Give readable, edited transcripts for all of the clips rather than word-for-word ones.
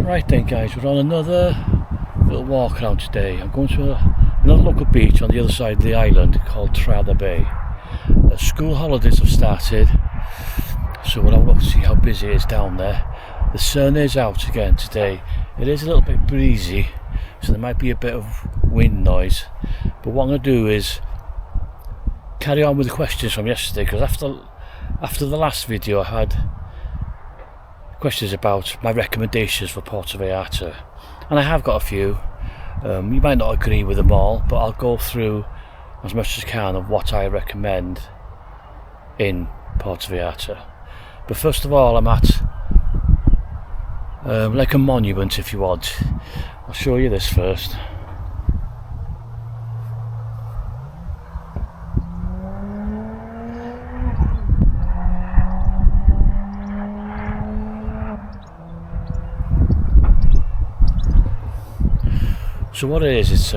Right then guys, we're on another little walk around today. I'm going to another local beach on the other side of the island called Trader Bay. School holidays have started, so we'll have a look to see how busy it is down there. The sun is out again today. It is a little bit breezy, so there might be a bit of wind noise, but what I'm going to do is carry on with the questions from yesterday, because after the last video I had questions about my recommendations for Puerto Vallarta, and I have got a few. You might not agree with them all, but I'll go through as much as I can of what I recommend in Puerto Vallarta. But first of all, I'm at like a monument, if you want. I'll show you this first. So what it is, it's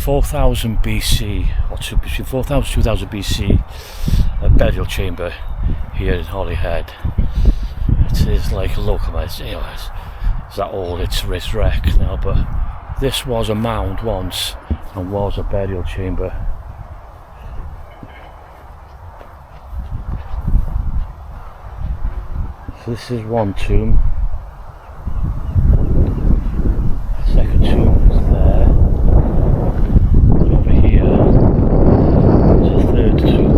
4000 BC, or between 4000 and 2000 BC, a burial chamber here in Holyhead. It is like a local, it's that old, it's wrecked now, but this was a mound once and was a burial chamber. So this is one tomb. Second tomb is there. And over here is a third tomb.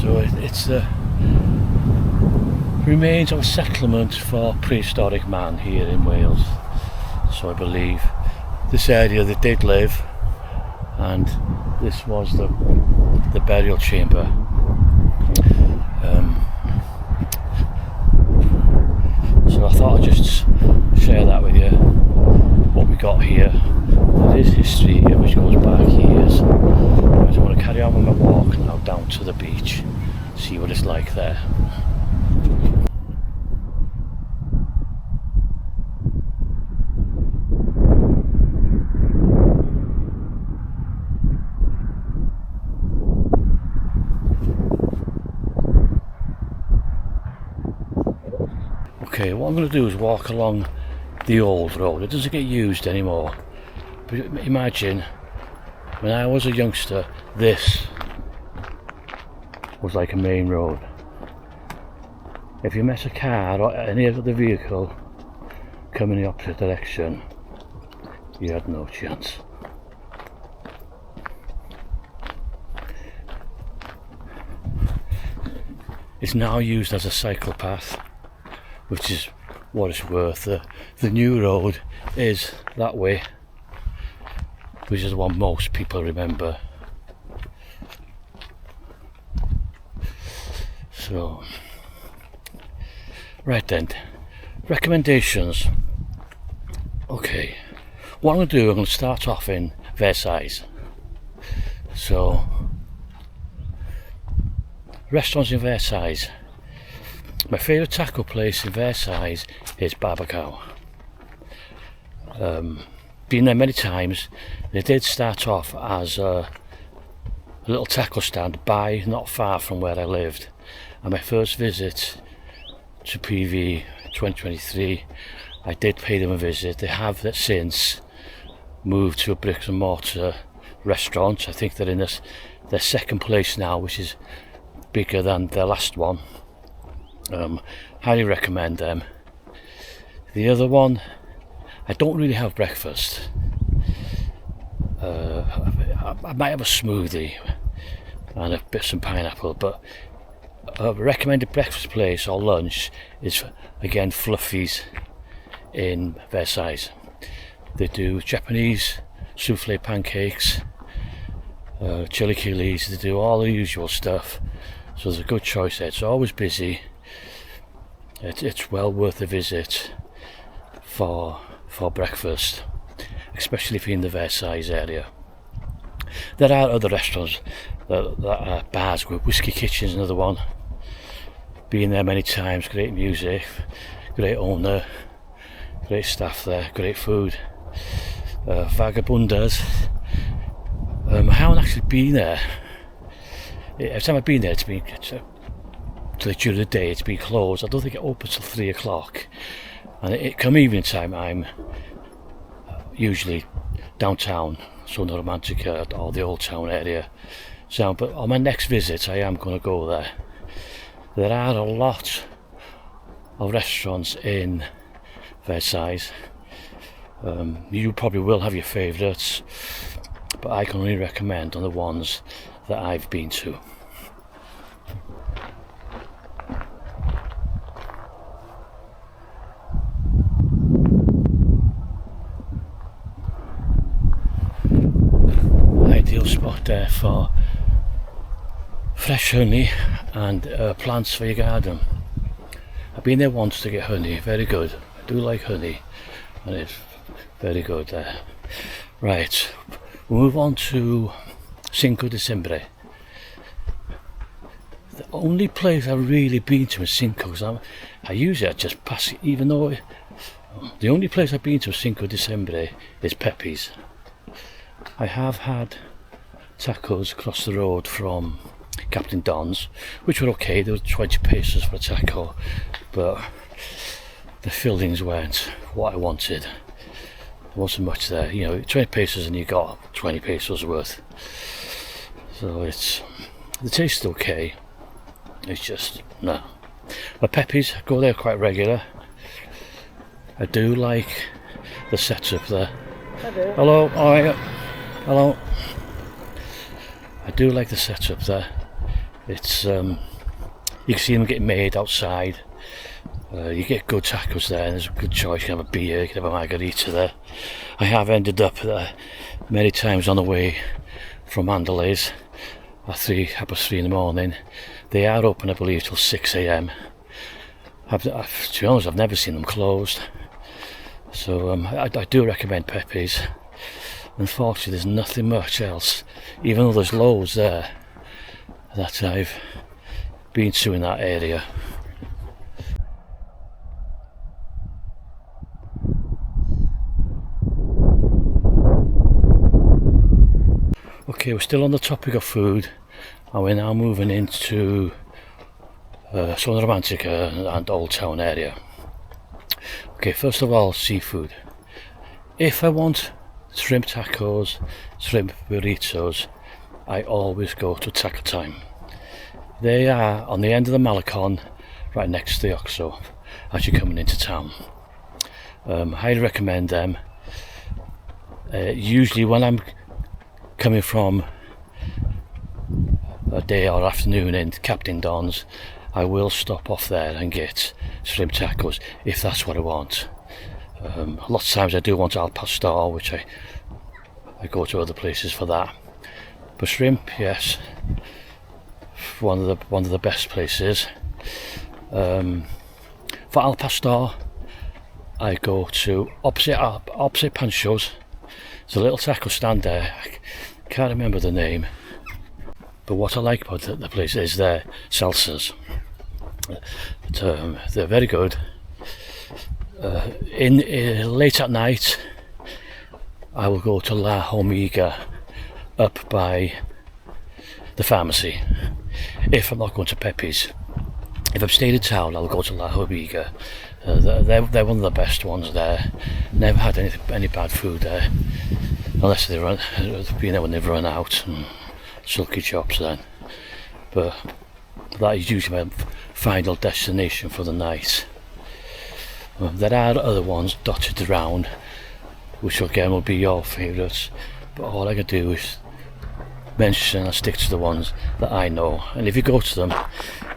So it's the remains of a settlement for prehistoric man here in Wales. So I believe this area they did live, and this was the burial chamber. So I thought I'd just share that with you, what we got here. There is history here which goes back years. I just want to carry on with my walk now down to the beach, see what it's like there. Okay, what I'm going to do is walk along the old road. It doesn't get used anymore. But imagine, when I was a youngster, this was like a main road. If you met a car or any other vehicle coming in the opposite direction, you had no chance. It's now used as a cycle path, which is what it's worth. The new road is that way, which is the one most people remember. So, right then, recommendations. Okay, what I'm going to do, I'm going to start off in Versailles. So, restaurants in Versailles. My favourite taco place in Versailles is Barbacao. Been there many times. They did start off as a little taco stand not far from where I lived. And my first visit to PV 2023, I did pay them a visit. They have since moved to a bricks and mortar restaurant. I think they're in their second place now, which is bigger than their last one. Highly recommend them. The other one, I don't really have breakfast. I might have a smoothie and some pineapple, but a recommended breakfast place or lunch is again Fluffy's in Versailles. They do Japanese souffle pancakes, chilaquiles, they do all the usual stuff, so there's a good choice there. It's always busy. It's well worth a visit for breakfast, especially if you're in the Versailles area. There are other restaurants that are bars. Whiskey Kitchen's another one. Been there many times. Great music, great owner, great staff there, great food. Vagabundas. I haven't actually been there. Every time I've been there, during the day, it's been closed. I don't think it opens till 3 o'clock. And come evening time, I'm usually downtown, Zona Romantica, or the Old Town area. So, but on my next visit, I am going to go there. There are a lot of restaurants in Versailles. You probably will have your favourites, but I can only recommend on the ones that I've been to. Ideal spot there for fresh honey and plants for your garden. I've been there once to get honey, very good. I do like honey, and it's very good there. Right, we'll move on to Cinco de Diciembre. The only place I've really been to is Cinco, because I usually just pass it, even though the only place I've been to Cinco de Diciembre is Pepe's. I have had tacos across the road from Captain Don's, which were okay. They were 20 pesos for a taco, but the fillings weren't what I wanted. There wasn't much there, 20 pesos and you got 20 pesos worth. So the taste is okay. It's just no. But Pepe's, I go there quite regular. I do like the setup there. Hello, how are you? Hello. I do like the setup there. It's you can see them getting made outside. You get good tacos there, and there's a good choice. You can have a beer, you can have a margarita there. I have ended up there many times on the way from Anglesey at 3 in the morning. They are open, I believe, till 6 a.m. To be honest, I've never seen them closed. So I do recommend Pepe's. Unfortunately, there's nothing much else, even though there's loads there, that I've been to in that area. Okay, we're still on the topic of food, and we're now moving into Zona Romantica and Old Town area. Okay, first of all, seafood. If I want shrimp tacos, shrimp burritos, I always go to Taco Time. They are on the end of the Malecon, right next to the Oxo, as you're coming into town. Highly recommend them. Usually when I'm coming from a day or afternoon in Captain Don's, I will stop off there and get shrimp tacos if that's what I want. Lots of times I do want al pastor, which I go to other places for that. But shrimp, yes, one of the best places. For al pastor, I go to opposite Pancho's. There's a little taco stand there. I can't remember the name, but what I like about the place is their salsas. They're very good. Late at night, I will go to La Hormiga up by the pharmacy. If I'm not going to Pepe's, if I'm staying in town, I'll go to La Hormiga. They're one of the best ones there. Never had any bad food there, unless they've been there when they've run out, and sulky chops then. But that is usually my final destination for the night. There are other ones dotted around, which again will be your favourites, but all I can do is mention and stick to the ones that I know, and if you go to them,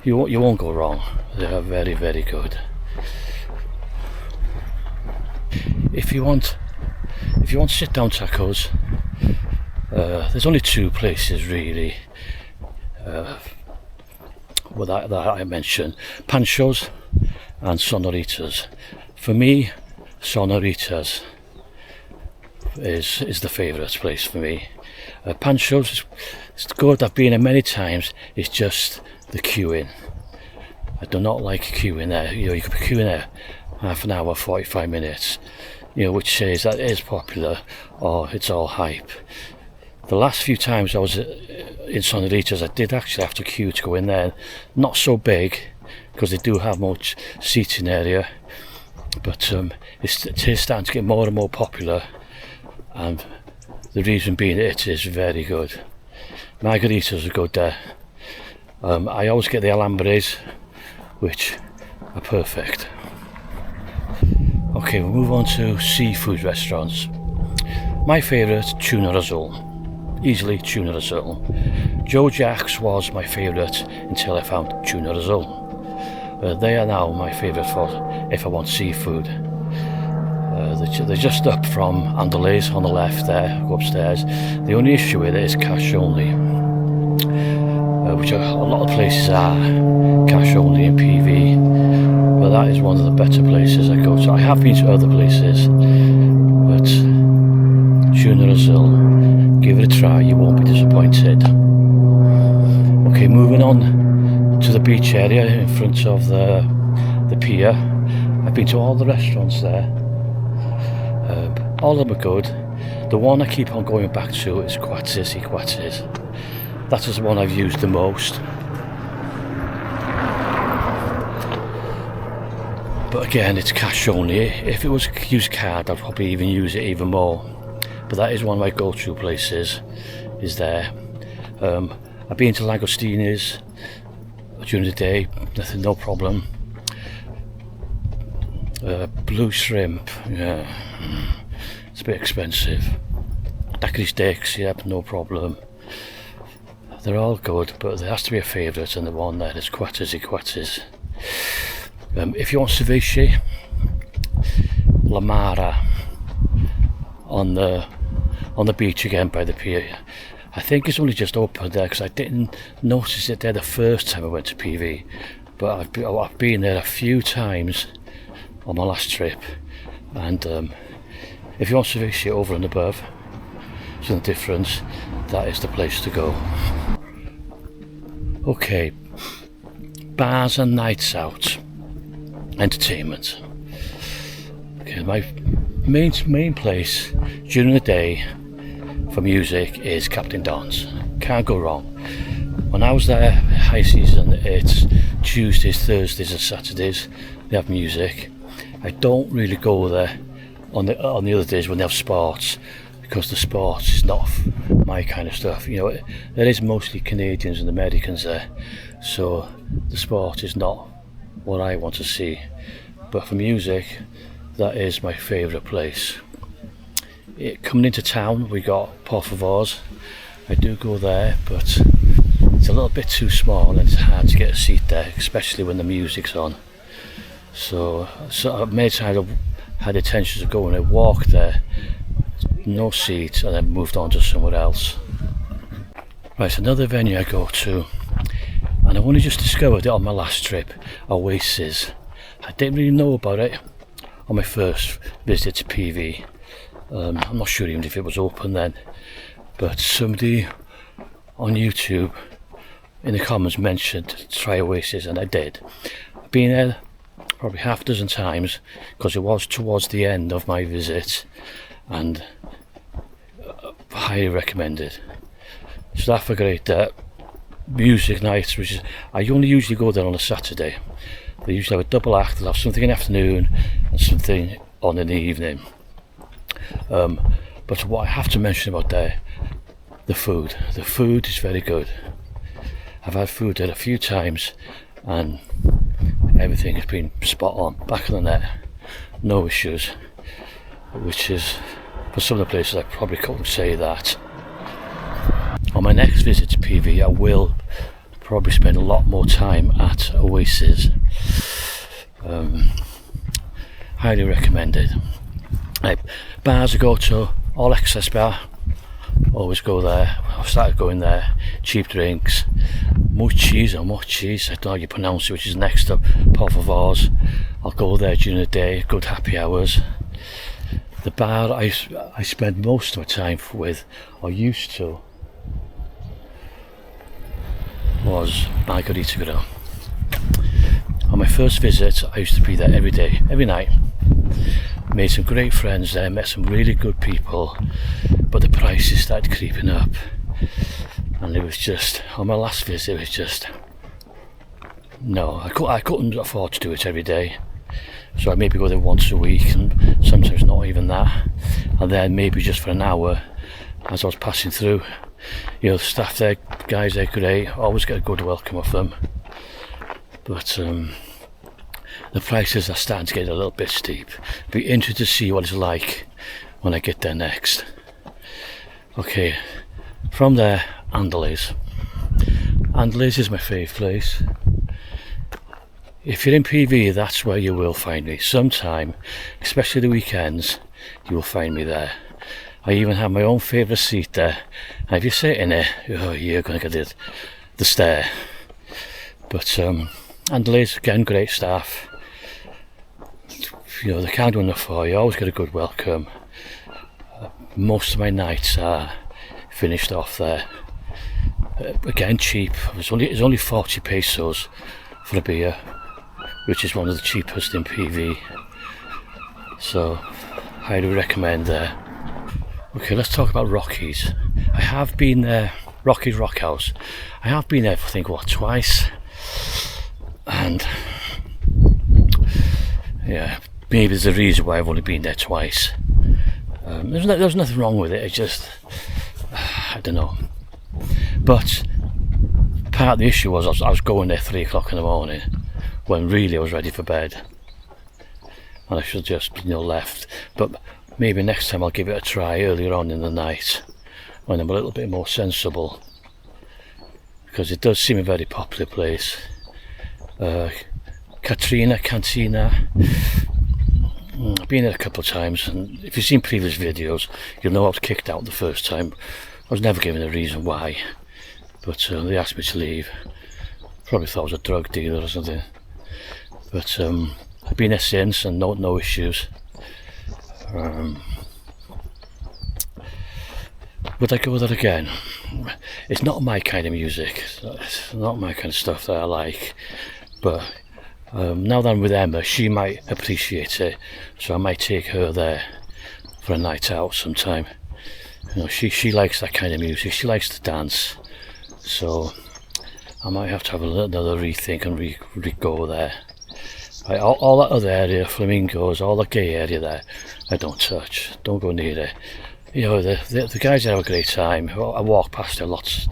you won't go wrong. They are very, very good. If you want sit down tacos, there's only two places really that I mentioned: Pancho's and Sonoritas. For me, Sonoritas is the favourite place for me. Pancho's is good. I've been there many times. It's just the queuing. I do not like queuing there. You know, you could be queuing there half an hour, 45 minutes, you know, which says that it is popular or it's all hype. The last few times I was in Sonoritas, I did actually have to queue to go in there. Not so big, because they do have much seating area, but it is starting to get more and more popular, and the reason being it is very good. Margaritas are good there. I always get the alambres, which are perfect. Okay, we'll move on to seafood restaurants. My favourite, tuna azul. Easily tuna azul. Joe Jack's was my favourite until I found tuna azul. They are now my favourite for if I want seafood. They're just up from Anglesey on the left there, go upstairs. The only issue with it is cash only, which a lot of places are cash only in PV, but that is one of the better places I go to. I have been to other places, but tuna azul, give it a try, you won't be disappointed. Okay, moving on to the beach area in front of the pier. I've been to all the restaurants there. All of them are good. The one I keep on going back to is Quatis. That is the one I've used the most. But again, it's cash only. If it was a used card, I'd probably even use it even more. But that is one of my go-to places, is there. I've been to Langostini's during the day, no problem. Blue shrimp, yeah, it's a bit expensive. Daiquiri steaks, yep, no problem. They're all good, but there has to be a favourite, and the one there is Quatis. If you want ceviche, La Mara on the beach again by the pier. I think it's only just opened there because I didn't notice it there the first time I went to PV, but I've been there a few times on my last trip, and if you want ceviche over and above, something different, that is the place to go. Okay, bars and nights out, entertainment. Okay, my main place during the day for music is Captain Don's. Can't go wrong. When I was there, high season, it's Tuesdays, Thursdays and Saturdays. They have music. I don't really go there on the other days when they have sports, because the sports is not my kind of stuff. You know, there is mostly Canadians and Americans there, so the sport is not what I want to see. But for music, that is my favourite place. Coming into town, we got Puerto Vallarta. I do go there, but it's a little bit too small and it's hard to get a seat there, especially when the music's on. So many times I've had intentions of going. I walked there, no seat, and then moved on to somewhere else. Right, another venue I go to, and I've only just discovered it on my last trip, Oasis. I didn't really know about it on my first visit to PV. I'm not sure even if it was open then, but somebody on YouTube in the comments mentioned to try Oasis, and I did. I've been there probably half a dozen times because it was towards the end of my visit, and highly recommended. So that for great music nights, which is, I only usually go there on a Saturday. They usually have a double act. They'll have something in the afternoon and something on in the evening. But what I have to mention about there, the food. The food is very good. I've had food there a few times and everything has been spot on, back of the net, no issues, which is, for some of the places I probably couldn't say that. On my next visit to PV, I will probably spend a lot more time at Oasis. Highly recommended. Bars I go to, All Access Bar, always go there. I've started going there. Cheap drinks, much cheese, I don't know how you pronounce it, which is next to Puerto Vallarta. I'll go there during the day, good happy hours. The bar I spend most of my time with, or used to, was Margarita Grill. On my first visit, I used to be there every day, every night. Made some great friends there, met some really good people, but the prices started creeping up. And it was just, on my last visit, it was just, no, I couldn't afford to do it every day. So I maybe go there once a week, and sometimes not even that. And then maybe just for an hour, as I was passing through. The staff there, guys, they're great, always get a good welcome off them. But the prices are starting to get a little bit steep. Be interested to see what it's like when I get there next. Okay, from there, Anglesey. Anglesey is my favourite place. If you're in PV, that's where you will find me. Sometime, especially the weekends, you will find me there. I even have my own favourite seat there. And if you sit in it, you're going to get the stare. But Anglesey, again, great staff. They can't do enough for you. Always get a good welcome. Most of my nights are finished off there. Again, cheap. It's only 40 pesos for a beer, which is one of the cheapest in PV. So, highly recommend there. Okay, let's talk about Rocky's. I have been there, Rocky's Rock House. I have been there, I think, twice. And yeah, maybe there's a reason why I've only been there twice. There's nothing wrong with it. It's just, I don't know. But part of the issue was I was going there 3 o'clock in the morning when really I was ready for bed, and I should just left. But maybe next time I'll give it a try earlier on in the night when I'm a little bit more sensible, because it does seem a very popular place. Cantina. I've been there a couple of times, and if you've seen previous videos, you'll know I was kicked out the first time. I was never given a reason why, but they asked me to leave. Probably thought I was a drug dealer or something. But I've been there since, and no issues. Would I go there again? It's not my kind of music. It's not my kind of stuff that I like. But now that I'm with Emma, she might appreciate it, so I might take her there for a night out sometime. She likes that kind of music. She likes to dance, so I might have to have another rethink and re-go there. All that other area, Flamingos, all the gay area there, I don't touch. Don't go near it. The guys there have a great time. I walk past there lots,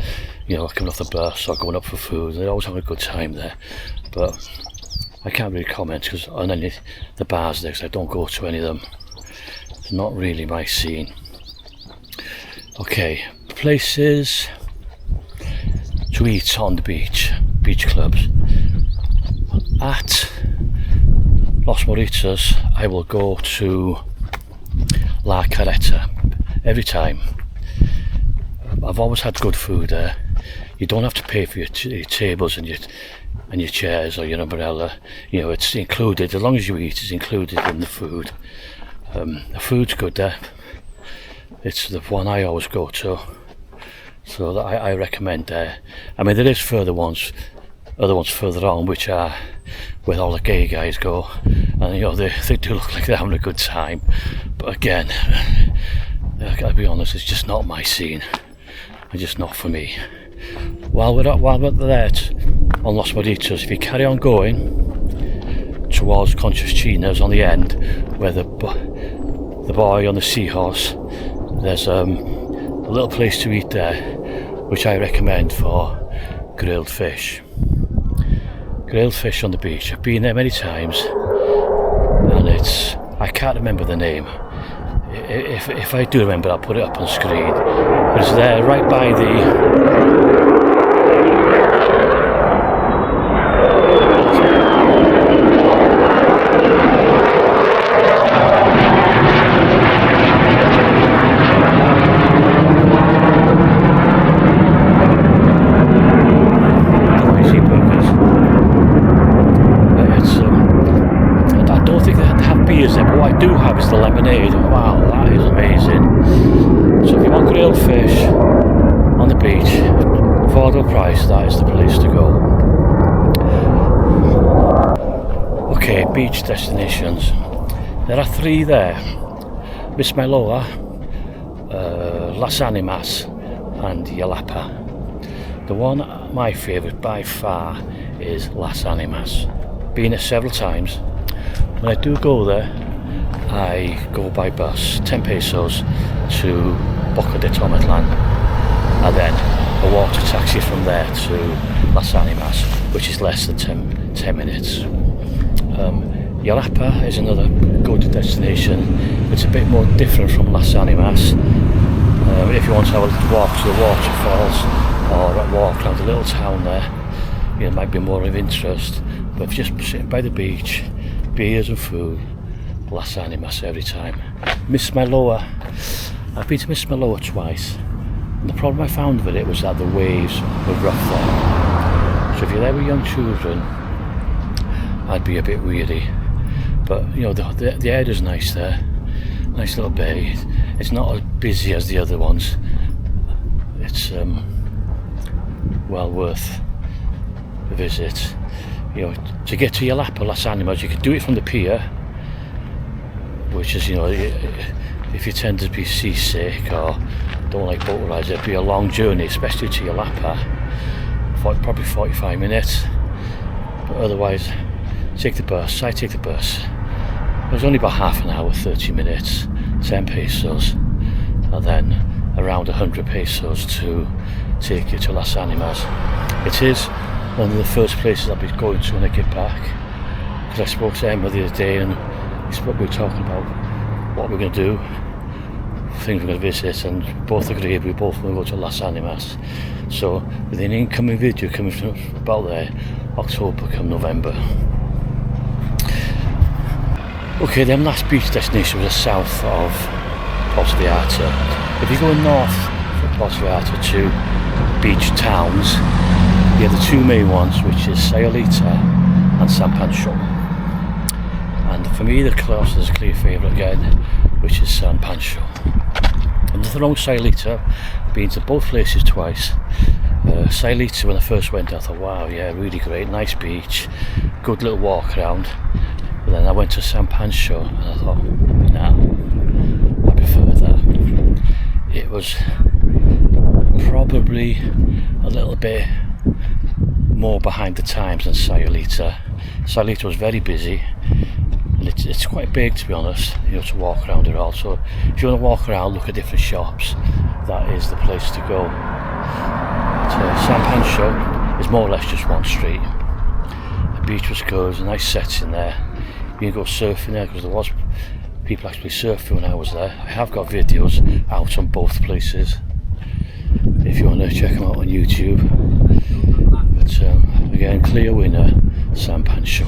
coming off the bus or going up for food. They're always having a good time there. But I can't really comment on any the bars there, because I don't go to any of them. It's not really my scene. Okay, places to eat on the beach clubs. At Los Moritas, I will go to La Carreta every time. I've always had good food there. You don't have to pay for your tables and your chairs or your umbrella. It's included. As long as you eat, it's included in the food. The food's good there. It's the one I always go to, so that I recommend there. I mean, there is other ones further on, which are where all the gay guys go, and they do look like they're having a good time. But again, I gotta be honest, it's just not my scene. It's just not for me. While we're there on Los Moritas, if you carry on going towards Conchas on the end, where the boy on the seahorse, there's a little place to eat there, which I recommend for grilled fish. Grilled fish on the beach. I've been there many times, and I can't remember the name. If I do remember, I'll put it up on screen. But it's there right by the what I do have is the lemonade. Wow, that is amazing. So if you want grilled fish on the beach, affordable price, that is the place to go. Okay, beach destinations. There are 3 there. Mismaloa, Las Animas and Yalapa. The one, my favourite by far, is Las Animas. Been there several times. When I do go there, I go by bus, 10 pesos to Boca de Tomatlan, and then a water taxi from there to Las Animas, which is less than 10 minutes. Yalapa is another good destination. It's a bit more different from Las Animas. If you want to have a walk to the waterfalls or a walk around the little town there, it might be more of interest. But if you're just sitting by the beach, beers and food, Las Animas every time. Mismaloa, I've been to Mismaloa twice, and the problem I found with it was that the waves were rough there. So if you're there with young children, I'd be a bit weary. But you know, the area's nice there, nice little bay. It's not as busy as the other ones. It's well worth a visit. You know, to get to Yalapa, Las Animas, you could do it from the pier, which is, you know, if you tend to be seasick or don't like boat rides, it'd be a long journey, especially to Yalapa, probably 45 minutes. But otherwise, take the bus. I take the bus. It was only about half an hour, 30 minutes, 10 pesos, and then around 100 pesos to take you to Las Animas. It is one of the first places I'll be going to when I get back, because I spoke to Emma the other day and we were talking about what we're going to do, things we're going to visit, and both agreed we both want to go to Las Animas. So with an incoming video coming from about there, October come November. Okay, then last beach destination was the south of Puerto Vallarta. If you go north from Puerto Vallarta to beach towns, you have the 2 main ones, which is Sayulita and San Pancho. And for me, the closest is a clear favourite again, which is San Pancho. And nothing wrong with Sayulita. I've been to both places twice. Sayulita, when I first went, I thought, wow, yeah, really great, nice beach, good little walk around. But then I went to San Pancho and I thought, no, I prefer that. It was probably a little bit more behind the times than Sayulita. Sayulita was very busy, and it's quite big, to be honest, you know, to walk around it all. So if you want to walk around, look at different shops, that is the place to go. San Pancho is more or less just one street. The beach was good, a nice setting there. You can go surfing there, because there was people actually surfing when I was there. I have got videos out on both places if you want to check them out on YouTube. But again, clear winner, San Pancho.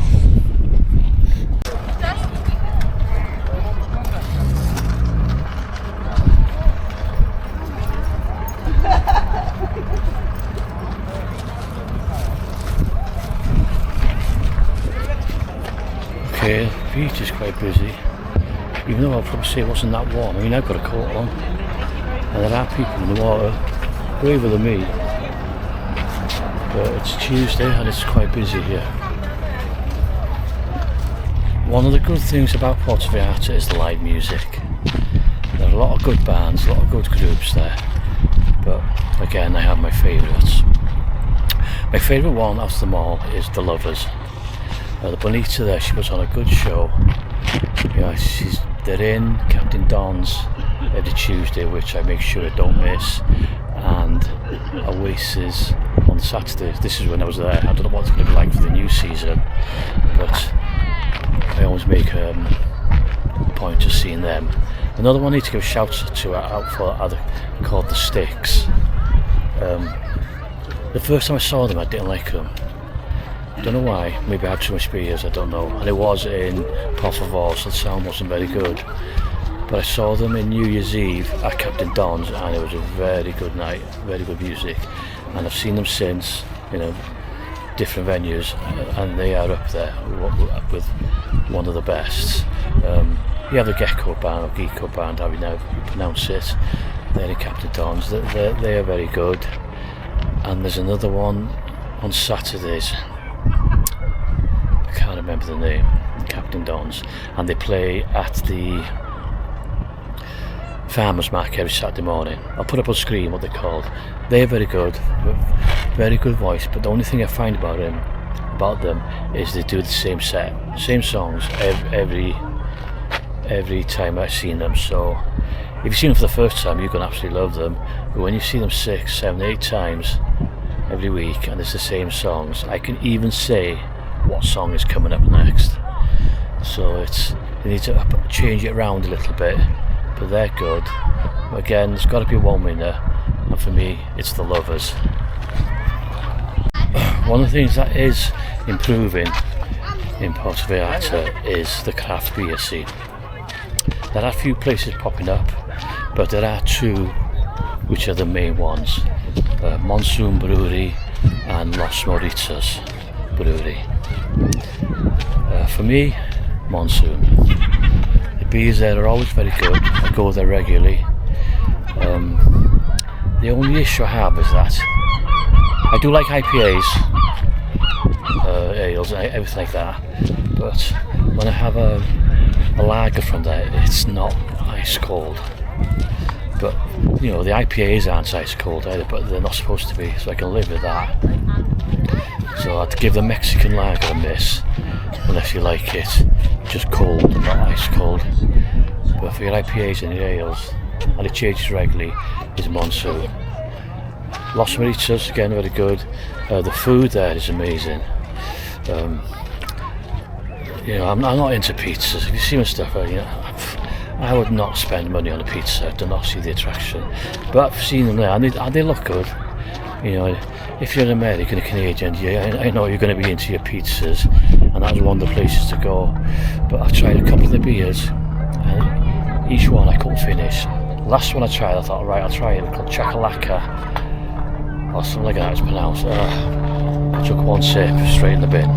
Okay, the beach is quite busy, even though I'll probably say it wasn't that warm. I mean, I've got a coat on, and there are people in the water, braver than me. But it's Tuesday and it's quite busy here. One of the good things about Puerto Vallarta is the live music. There are a lot of good bands, a lot of good groups there. But again, I have my favourites. My favourite one out of them all is The Lovers. The Bonita there, she puts on a good show. You know, they're in Captain Don's every Tuesday, which I make sure I don't miss, and Oasis on Saturdays. This is when I was there. I don't know what it's going to be like for the new season, but I always make a point of seeing them. Another one I need to give a shout to out for are called The Sticks. The first time I saw them, I didn't like them. Don't know why, maybe I had too much beers, I don't know. And it was in Puerto Vallarta, so the sound wasn't very good. But I saw them in New Year's Eve at Captain Don's, and it was a very good night, very good music. And I've seen them since, you know, different venues, and they are up there with one of the best. You have the Gecko band, or Gecko band, how you now pronounce it. They're in Captain Don's, they are very good. And there's another one on Saturdays. I can't remember the name, Captain Don's, and they play at the Farmers Market every Saturday morning. I'll put up on screen what they're called. They're very good voice, but the only thing I find about them is they do the same songs every time I've seen them. So if you've seen them for the first time, you're going to absolutely love them, but when you see them 6, 7, 8 times every week and it's the same songs, I can even say what song is coming up next. So you need to change it around a little bit, but they're good. Again, there's got to be one winner, and for me it's the Lovers. One of the things that is improving in Puerto Vallarta is the craft beer scene. There are a few places popping up, but there are 2 which are the main ones, Monsoon Brewery and Los Moritas Brewery. For me, Monsoon. The beers there are always very good. I go there regularly. The only issue I have is that I do like IPAs, ales, and everything like that, but when I have a lager from there, it's not ice cold. But the IPAs aren't ice cold either, but they're not supposed to be, so I can live with that. So I'd give the Mexican lager a miss, unless you like it just cold, not ice cold. But for your IPAs and your ales, and it changes regularly, is Monsoon. Los Moritas, again, very good. The food there is amazing. I'm not into pizzas. If you see my stuff, I would not spend money on a pizza. I do not see the attraction. But I've seen them there, and they look good. If you're an American, a Canadian, I know you're going to be into your pizzas, and that's one of the places to go. But I've tried a couple of the beers, and each one I couldn't finish. Last one I tried, I thought, right, I'll try it. It's called Chakalaka, or something like that it's pronounced. I took one sip straight in the bin.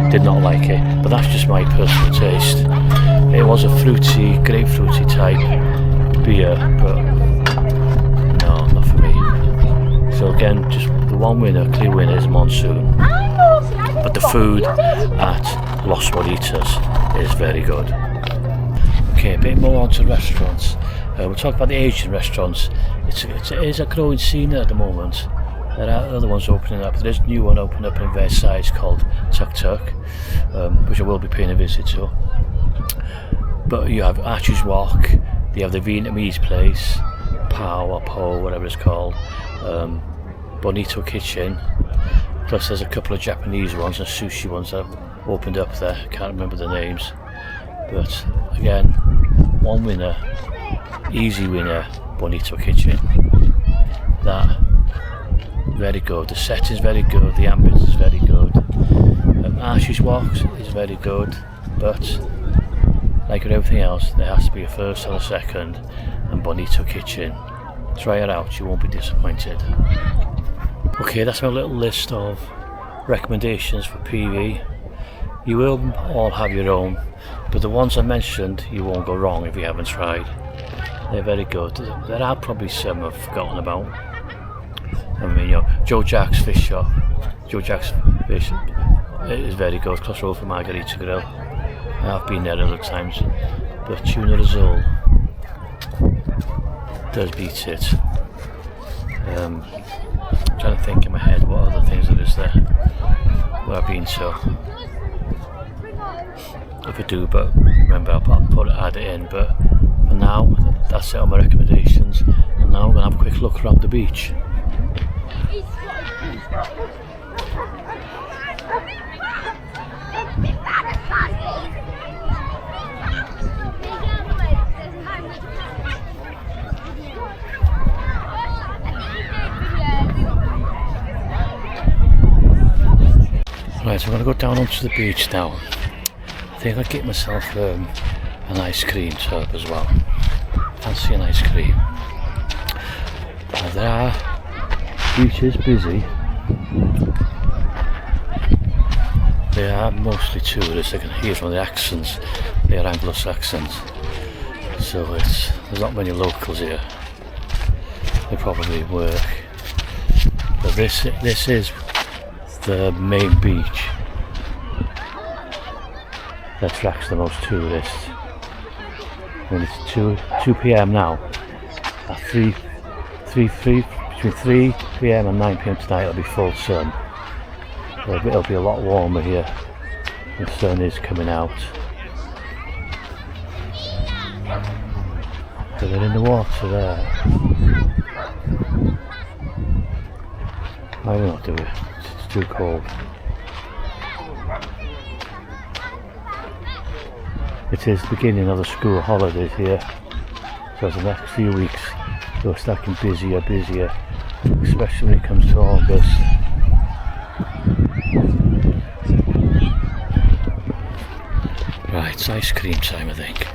Did not like it, but that's just my personal taste. It was a fruity, grapefruity type beer, but no, not for me. So again, just the one winner, clear winner, is Monsoon. But the food at Los Moritas is very good. Okay, a bit more onto restaurants. We'll talk about the Asian restaurants. It is a growing scene at the moment. There are other ones opening up. There's a new one opening up in Versailles called Tuk Tuk, which I will be paying a visit to. But you have Archie's Walk, you have the Vietnamese place, Pao or Po, whatever it's called, Bonito Kitchen, plus there's a couple of Japanese ones and sushi ones that have opened up there. I can't remember the names. But again, one winner, easy winner, Bonito Kitchen. That, very good. The set is very good, the ambience is very good. Archie's Walk is very good, but like with everything else, there has to be a first and a second, and Bonito Kitchen. Try it out, you won't be disappointed. Okay, that's my little list of recommendations for PV. You will all have your own, but the ones I mentioned, you won't go wrong if you haven't tried. They're very good. There are probably some I've forgotten about. I mean, Joe Jack's Fish Shop. Joe Jack's Fish is very good. Cross road from Margarita Grill. I've been there other times, but Tuna Azul does beat it. I'm trying to think in my head what other things there is there where I've been to. If I do, but remember I'll add it in. But for now, that's it on my recommendations. And now I'm going to have a quick look around the beach. Right, so I'm going to go down onto the beach now. I think I'll get myself an ice cream tub as well. Fancy an ice cream. There are beaches busy. They are mostly tourists. I can hear from the accents. They are Anglo-Saxons. So there's not many locals here. They probably work. But this is the main beach. that attracts the most tourists. And it's 2 p.m. now. At between 3 p.m. and 9 p.m. tonight it'll be full sun. It'll be a lot warmer here. The sun is coming out. So they're in the water there. I will not do it. It's too cold. It is the beginning of the school holidays here, so the next few weeks they'll start getting busier, especially when it comes to August. Right, it's ice cream time, I think.